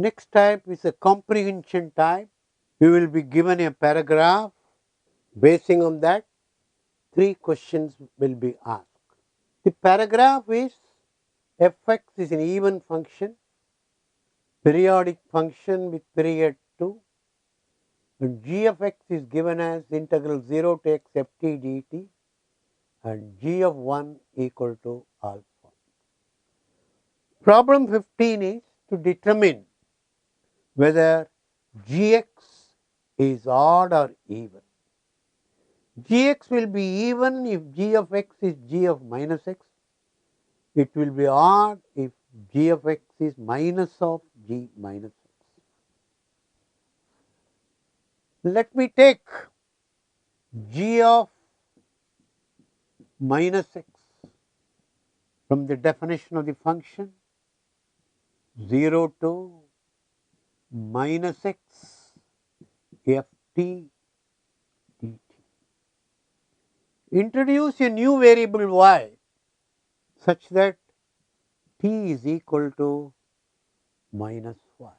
Next type is a comprehension type. You will be given a paragraph. Basing on that, 3 questions will be asked. The paragraph is fx is an even function, periodic function with period 2, and g of x is given as integral 0 to x ft dt and g of 1 equal to alpha. Problem 15 is to determine whether gx is odd or even. Gx will be even if g of x is g of minus x. It will be odd if g of x is minus of g minus x. Let me take g of minus x from the definition of the function 0 to minus x ft dt. Introduce a new variable y such that t is equal to minus y.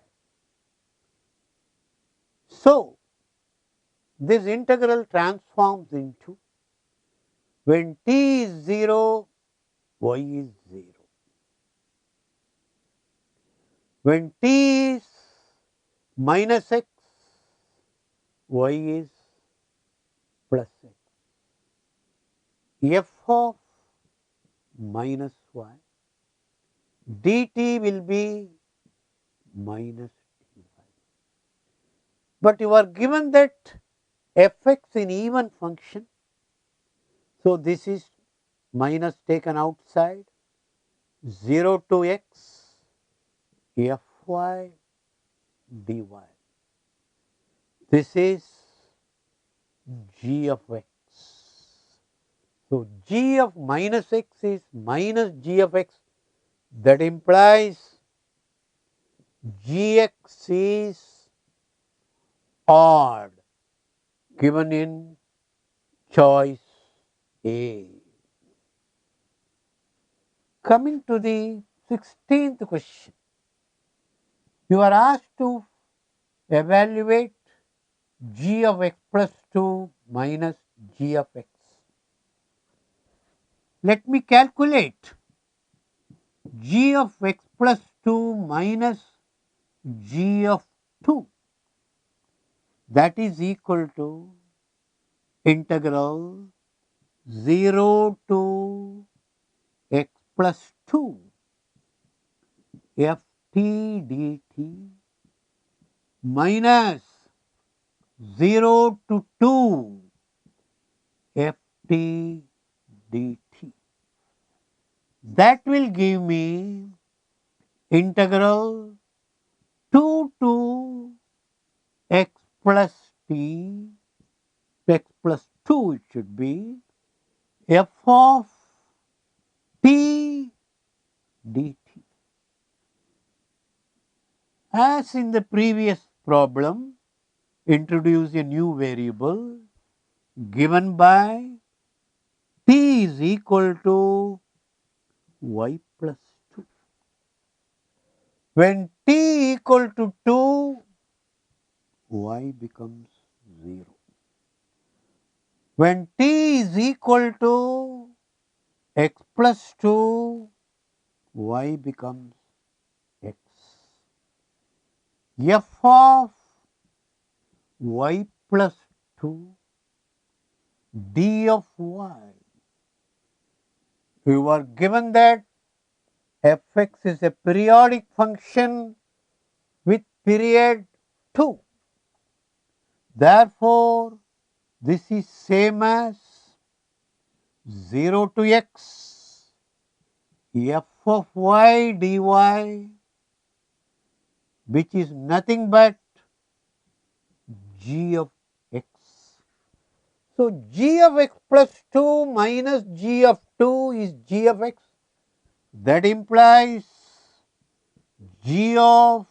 So, this integral transforms into, when t is 0, y is 0. When t is minus x, y is plus x. F of minus y dt will be minus dy. But you are given that fx in even function, so this is minus taken outside, 0 to x fy dy. This is g of x. So, g of minus x is minus g of x. That implies gx is odd, given in choice A. Coming to the 16th question, you are asked to evaluate g of x plus 2 minus g of x. Let me calculate g of x plus 2 minus g of 2. That is equal to integral 0 to x plus 2 ft dt minus 0 to 2 ft dt. That will give me integral 2 to x plus t, x plus 2 it should be, f of t dt. As in the previous problem, introduce a new variable given by t is equal to y plus 2. When t equal to 2, y becomes 0. When t is equal to x plus 2, y becomes x. F of y plus 2 d of y. You are given that fx is a periodic function with period 2. Therefore, this is same as 0 to x f of y dy, which is nothing but g of x. So, g of x plus 2 minus g of 2 is g of x. That implies g of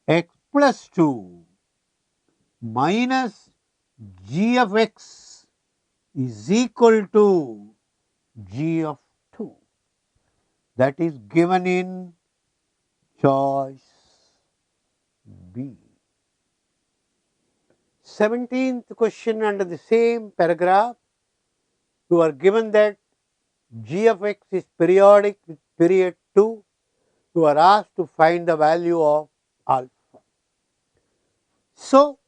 x plus 2 minus g of x is equal to g of 2. That is given in choice 17th question under the same paragraph, you are given that g of x is periodic with period 2. You are asked to find the value of alpha. So,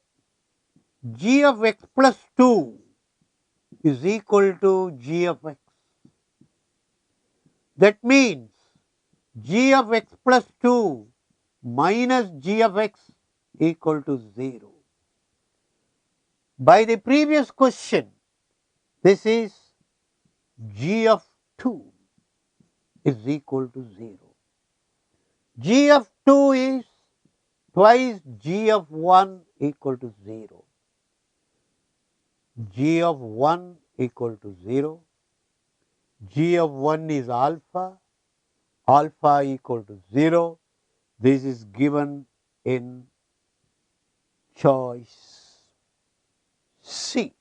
g of x plus 2 is equal to g of x. That means g of x plus 2 minus g of x equal to 0. By the previous question, this is g of 2 is equal to 0. G of 2 is twice g of 1 equal to 0. G of 1 equal to 0. G of 1 is alpha. Alpha equal to 0. This is given in choice C.